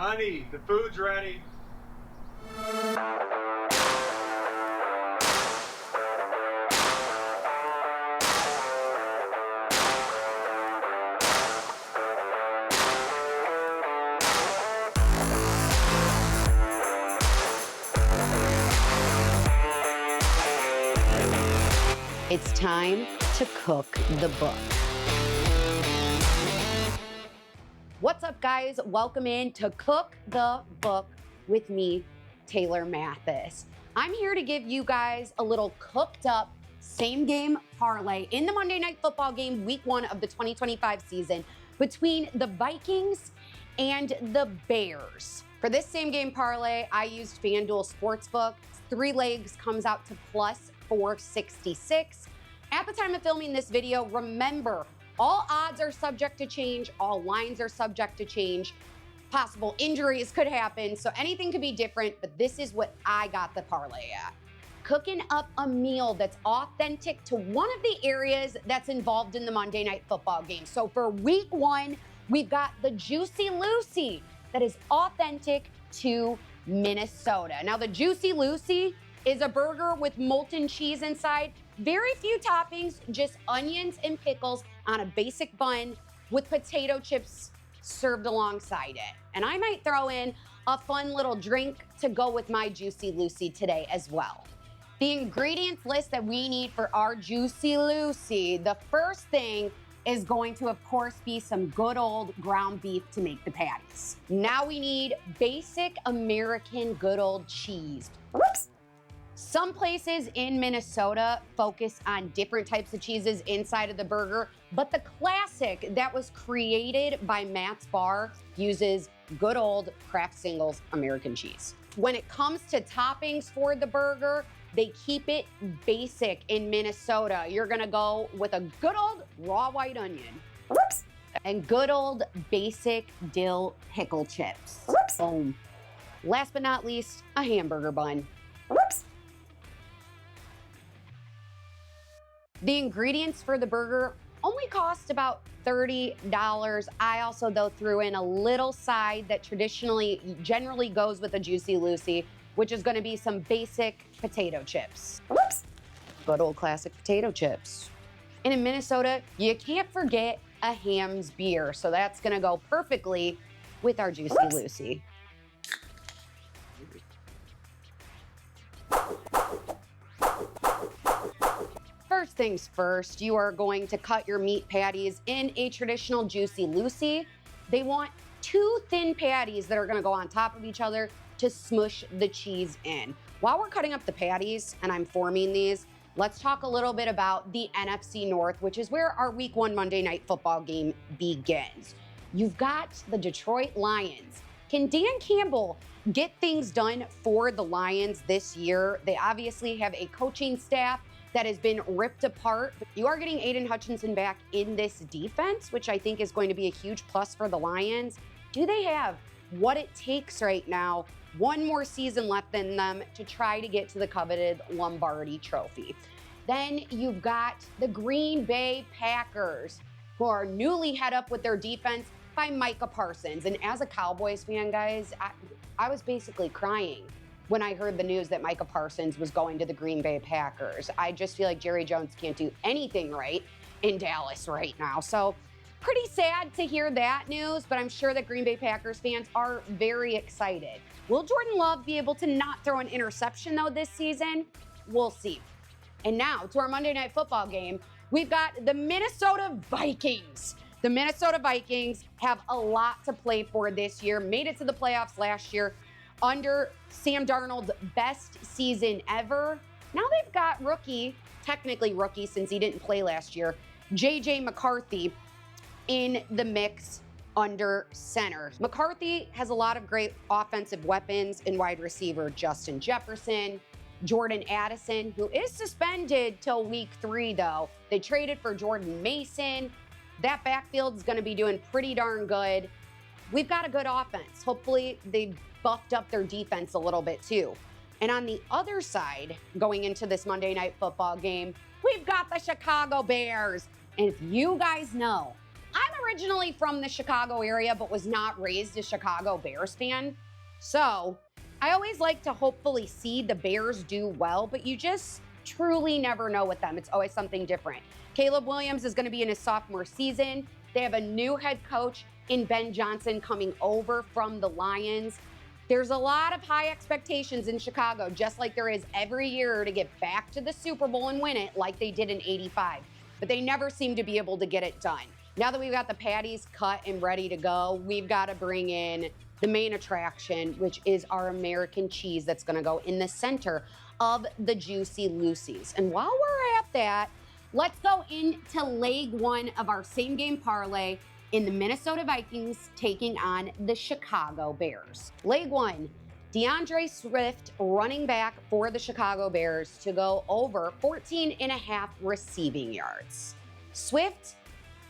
Honey, the food's ready. It's time to cook the book. What's up, guys? Welcome in to Cook the Book with me, Taylor Mathis. I'm here to give you guys a little cooked up same game parlay in the Monday Night Football game, week 1 of the 2025 season between the Vikings and the Bears. For this same game parlay, I used FanDuel Sportsbook. 3 legs comes out to plus 466. At the time of filming this video, remember, all odds are subject to change, all lines are subject to change, possible injuries could happen, so anything could be different, but this is what I got the parlay at. Cooking up a meal that's authentic to one of the areas that's involved in the Monday Night Football game. So for week 1, we've got the Jucy Lucy that is authentic to Minnesota. Now the Jucy Lucy is a burger with molten cheese inside, very few toppings, just onions and pickles on a basic bun with potato chips served alongside it. And I might throw in a fun little drink to go with my Jucy Lucy today as well. The ingredients list that we need for our Jucy Lucy, the first thing is going to, of course, be some good old ground beef to make the patties. Now we need basic American good old cheese. Whoops. Some places in Minnesota focus on different types of cheeses inside of the burger, but the classic that was created by Matt's Bar uses good old Kraft Singles American cheese. When it comes to toppings for the burger, they keep it basic in Minnesota. You're gonna go with a good old raw white onion. Whoops. And good old basic dill pickle chips. Whoops. Boom. Last but not least, a hamburger bun. Whoops. The ingredients for the burger only cost about $30. I also, though, threw in a little side that generally goes with a Jucy Lucy, which is gonna be some basic potato chips. Whoops. Good old classic potato chips. And in Minnesota, you can't forget a Ham's beer, so that's gonna go perfectly with our Jucy Lucy. First things first, you are going to cut your meat patties in a traditional Jucy Lucy. They want 2 thin patties that are gonna go on top of each other to smush the cheese in. While we're cutting up the patties and I'm forming these, let's talk a little bit about the NFC North, which is where our week 1 Monday Night Football game begins. You've got the Detroit Lions. Can Dan Campbell get things done for the Lions this year? They obviously have a coaching staff that has been ripped apart. You are getting Aiden Hutchinson back in this defense, which I think is going to be a huge plus for the Lions. Do they have what it takes right now, one more season left in them, to try to get to the coveted Lombardi trophy? Then you've got the Green Bay Packers, who are newly head up with their defense by Micah Parsons. And as a Cowboys fan, guys, I was basically crying when I heard the news that Micah Parsons was going to the Green Bay Packers. I just feel like Jerry Jones can't do anything right in Dallas right now. So pretty sad to hear that news, but I'm sure that Green Bay Packers fans are very excited. Will Jordan Love be able to not throw an interception though this season? We'll see. And now to our Monday Night Football game, we've got the Minnesota Vikings. The Minnesota Vikings have a lot to play for this year, made it to the playoffs last year under Sam Darnold's best season ever. Now they've got technically rookie since he didn't play last year, J.J. McCarthy in the mix under center. McCarthy has a lot of great offensive weapons in wide receiver Justin Jefferson, Jordan Addison, who is suspended till week 3 though. They traded for Jordan Mason. That backfield is gonna be doing pretty darn good. We've got a good offense. Hopefully they buffed up their defense a little bit too. And on the other side, going into this Monday Night Football game, we've got the Chicago Bears. And if you guys know, I'm a originally from the Chicago area, but was not raised a Chicago Bears fan. So I always like to hopefully see the Bears do well, but you just truly never know with them. It's always something different. Caleb Williams is going to be in his sophomore season. They have a new head coach in Ben Johnson coming over from the Lions. There's a lot of high expectations in Chicago, just like there is every year to get back to the Super Bowl and win it like they did in '85. But they never seem to be able to get it done. Now that we've got the patties cut and ready to go, we've got to bring in the main attraction, which is our American cheese that's going to go in the center of the Jucy Lucy's. And while we're at that, let's go into leg one of our same game parlay in the Minnesota Vikings taking on the Chicago Bears. Leg one, Deandre Swift, running back for the Chicago Bears, to go over 14.5 receiving yards. Swift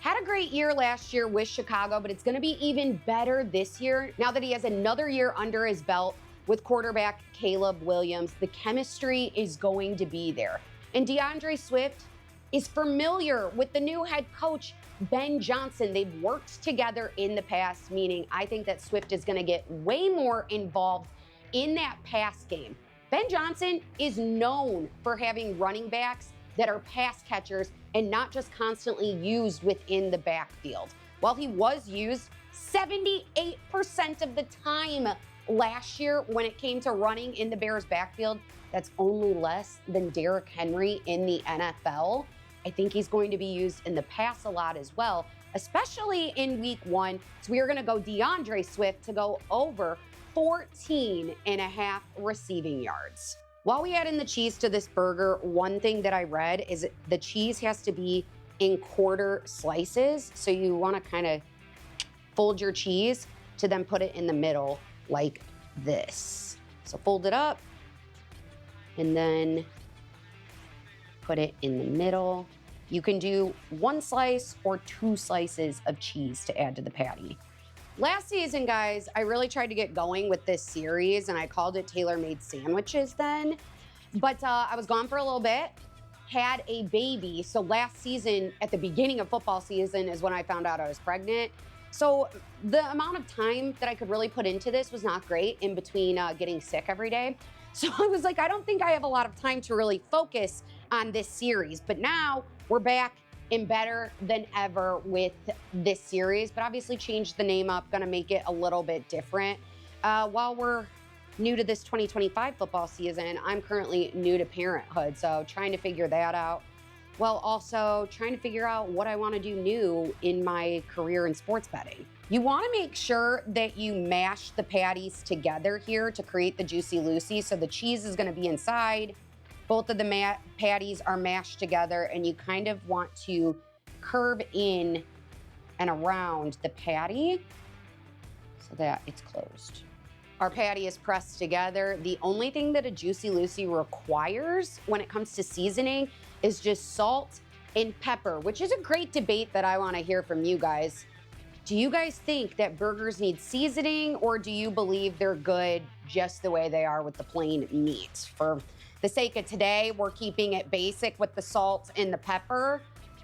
had a great year last year with Chicago, but it's going to be even better this year now that he has another year under his belt with quarterback Caleb Williams. The chemistry is going to be there. And Deandre Swift is familiar with the new head coach, Ben Johnson. They've worked together in the past, meaning I think that Swift is going to get way more involved in that pass game. Ben Johnson is known for having running backs that are pass catchers and not just constantly used within the backfield. While he was used 78% of the time last year when it came to running in the Bears backfield, that's only less than Derrick Henry in the NFL. I think he's going to be used in the pass a lot as well, especially in week one. So we are going to go Deandre Swift to go over 14.5 receiving yards. While we add in the cheese to this burger, one thing that I read is the cheese has to be in quarter slices. So you want to kind of fold your cheese to then put it in the middle like this. So fold it up and then put it in the middle. You can do 1 slice or 2 slices of cheese to add to the patty. Last season, guys, I really tried to get going with this series and I called it tailor-made sandwiches then. But I was gone for a little bit, had a baby. So last season, at the beginning of football season, is when I found out I was pregnant. So the amount of time that I could really put into this was not great in between getting sick every day. So I was like, I don't think I have a lot of time to really focus on this series. But now we're back and better than ever with this series, but obviously changed the name up, gonna make it a little bit different. While we're new to this 2025 football season, I'm currently new to parenthood, so trying to figure that out, while also trying to figure out what I wanna do new in my career in sports betting. You wanna make sure that you mash the patties together here to create the Jucy Lucy, so the cheese is gonna be inside, both of the patties are mashed together, and you kind of want to curve in and around the patty so that it's closed. Our patty is pressed together. The only thing that a Jucy Lucy requires when it comes to seasoning is just salt and pepper, which is a great debate that I want to hear from you guys. Do you guys think that burgers need seasoning, or do you believe they're good just the way they are with the plain meat? For the sake of today, we're keeping it basic with the salt and the pepper.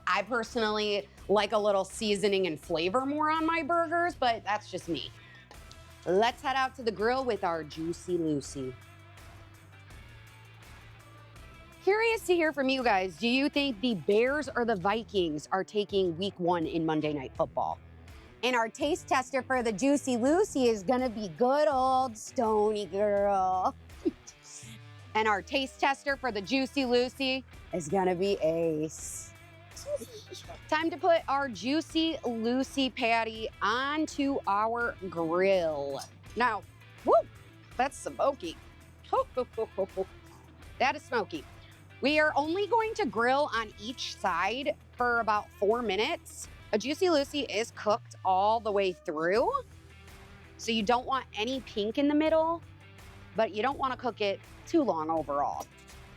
I personally like a little seasoning and flavor more on my burgers, but that's just me. Let's head out to the grill with our Jucy Lucy. Curious to hear from you guys. Do you think the Bears or the Vikings are taking week one in Monday Night Football? And our taste tester for the Jucy Lucy is gonna be good old Stony Girl. And our taste tester for the Jucy Lucy is gonna be Ace. Time to put our Jucy Lucy patty onto our grill. Now, whoo, that's smoky. That is smoky. We are only going to grill on each side for about 4 minutes. A Jucy Lucy is cooked all the way through, so you don't want any pink in the middle, but you don't want to cook it too long overall.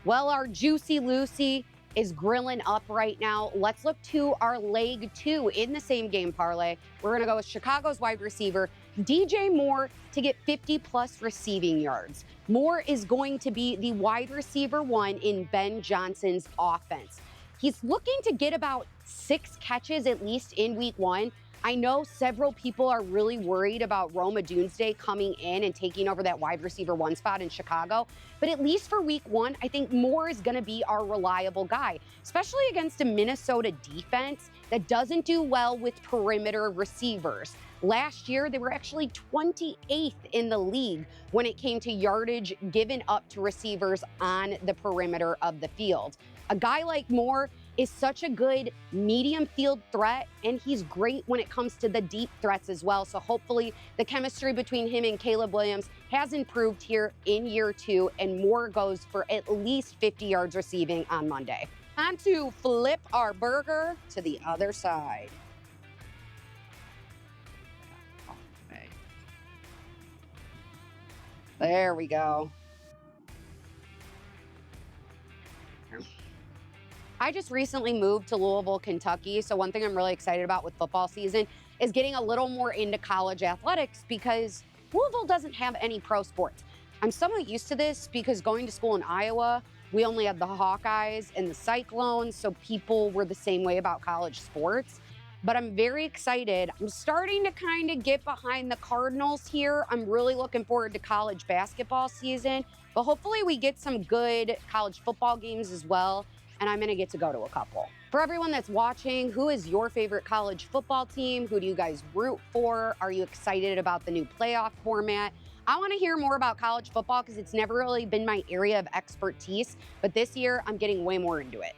Well, our Jucy Lucy is grilling up right now. Let's look to our leg two in the same game parlay. We're gonna go with Chicago's wide receiver, DJ Moore, to get 50+ receiving yards. Moore is going to be the wide receiver one in Ben Johnson's offense. He's looking to get about 6 catches at least in week one. I know several people are really worried about Rome Odunze coming in and taking over that wide receiver 1 spot in Chicago, but at least for week 1, I think Moore is going to be our reliable guy, especially against a Minnesota defense that doesn't do well with perimeter receivers. Last year, they were actually 28th in the league when it came to yardage given up to receivers on the perimeter of the field. A guy like Moore is such a good medium field threat, and he's great when it comes to the deep threats as well. So hopefully the chemistry between him and Caleb Williams has improved here in year 2, and Moore goes for at least 50 yards receiving on Monday. Time to flip our burger to the other side. Okay. There we go. I just recently moved to Louisville, Kentucky, so one thing I'm really excited about with football season is getting a little more into college athletics because Louisville doesn't have any pro sports. I'm somewhat used to this because going to school in Iowa, we only had the Hawkeyes and the Cyclones, so people were the same way about college sports. But I'm very excited. I'm starting to kind of get behind the Cardinals here. I'm really looking forward to college basketball season, but hopefully we get some good college football games as well, and I'm gonna get to go to a couple. For everyone that's watching, who is your favorite college football team? Who do you guys root for? Are you excited about the new playoff format? I wanna hear more about college football because it's never really been my area of expertise, but this year I'm getting way more into it.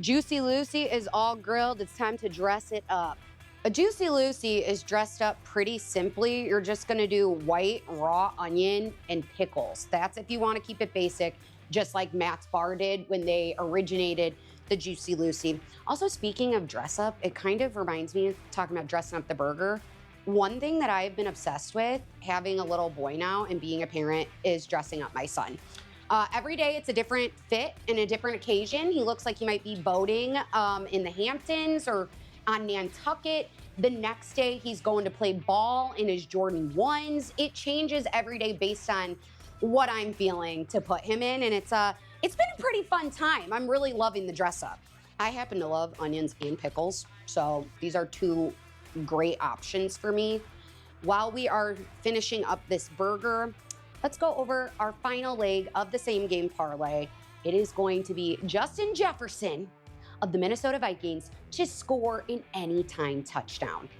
Jucy Lucy is all grilled. It's time to dress it up. A Jucy Lucy is dressed up pretty simply. You're just gonna do white, raw onion, and pickles. That's if you wanna keep it basic, just like Matt's Bar did when they originated the Jucy Lucy. Also, speaking of dress up, it kind of reminds me of talking about dressing up the burger. One thing that I've been obsessed with, having a little boy now and being a parent, is dressing up my son. Every day it's a different fit and a different occasion. He looks like he might be boating in the Hamptons or on Nantucket. The next day he's going to play ball in his Jordan 1s. It changes every day based on what I'm feeling to put him in, and it's been a pretty fun time. I'm really loving the dress up. I happen to love onions and pickles, so these are 2 great options for me. While we are finishing up this burger, let's go over our final leg of the same game parlay. It is going to be Justin Jefferson of the Minnesota Vikings to score an anytime touchdown.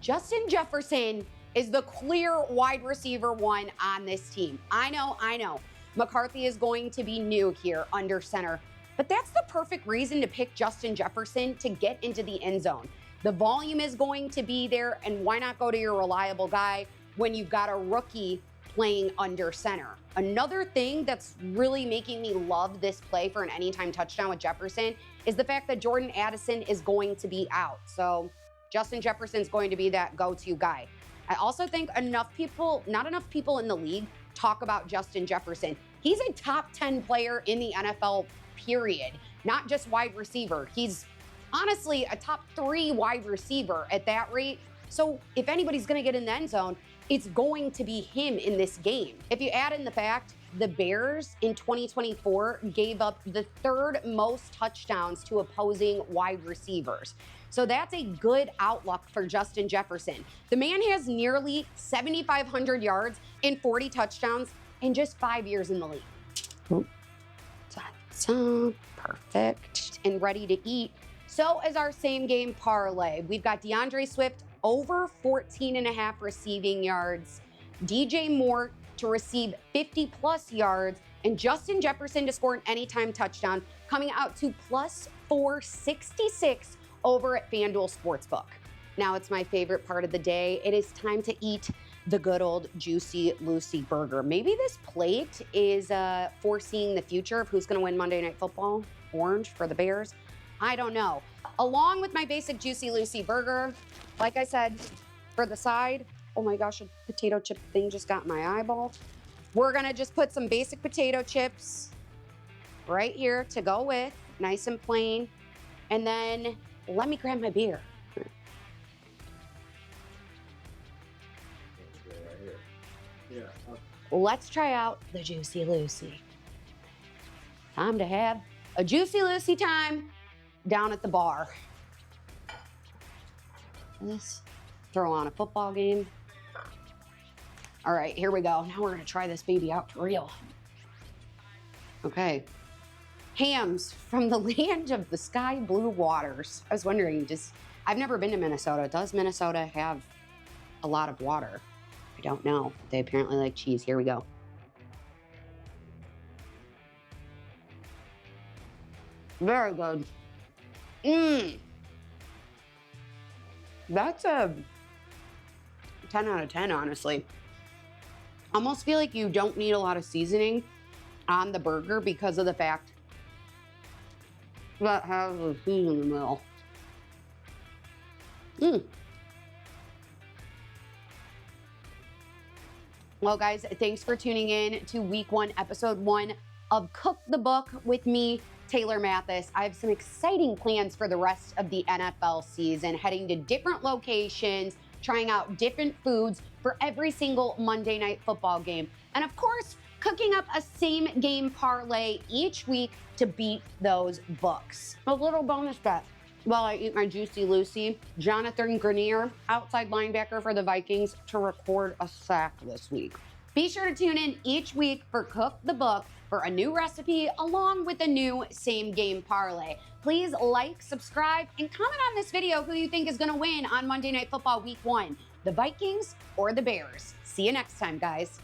Justin Jefferson is the clear wide receiver 1 on this team. I know. McCarthy is going to be new here under center, but that's the perfect reason to pick Justin Jefferson to get into the end zone. The volume is going to be there, and why not go to your reliable guy when you've got a rookie playing under center? Another thing that's really making me love this play for an anytime touchdown with Jefferson is the fact that Jordan Addison is going to be out. So Justin Jefferson's going to be that go-to guy. I also think not enough people in the league talk about Justin Jefferson. He's a top 10 player in the NFL, period, not just wide receiver. He's honestly a top 3 wide receiver at that rate. So if anybody's gonna get in the end zone, it's going to be him in this game. If you add in the fact the Bears in 2024 gave up the 3rd most touchdowns to opposing wide receivers. So that's a good outlook for Justin Jefferson. The man has nearly 7,500 yards and 40 touchdowns in just 5 years in the league. So perfect and ready to eat. So as our same game parlay, we've got Deandre Swift over 14.5 receiving yards, DJ Moore to receive 50+ yards, and Justin Jefferson to score an anytime touchdown, coming out to plus 466 over at FanDuel Sportsbook. Now it's my favorite part of the day. It is time to eat the good old Jucy Lucy burger. Maybe this plate is foreseeing the future of who's gonna win Monday Night Football. Orange for the Bears. I don't know. Along with my basic Jucy Lucy burger, like I said, for the side, oh my gosh, a potato chip thing just got in my eyeball. We're gonna just put some basic potato chips right here to go with, nice and plain. And then let me grab my beer. Yeah. Let's try out the Jucy Lucy. Time to have a Jucy Lucy time down at the bar. Let's throw on a football game. All right, here we go. Now we're gonna try this baby out for real. Okay. Hams from the land of the sky blue waters. I was wondering, I've never been to Minnesota. Does Minnesota have a lot of water? I don't know. They apparently like cheese. Here we go. Very good. That's a 10 out of 10, honestly. Almost feel like you don't need a lot of seasoning on the burger because of the fact that has the cheese in the middle. Well, guys, thanks for tuning in to week 1, episode 1 of Cook the Book with me, Taylor Mathis. I have some exciting plans for the rest of the NFL season, heading to different locations, trying out different foods for every single Monday Night Football game. And of course, cooking up a same game parlay each week to beat those books. A little bonus bet. While I eat my Jucy Lucy, Jonathan Grenier, outside linebacker for the Vikings, to record a sack this week. Be sure to tune in each week for Cook the Book for a new recipe along with a new same game parlay. Please like, subscribe, and comment on this video who you think is gonna win on Monday Night Football week 1, the Vikings or the Bears. See you next time, guys.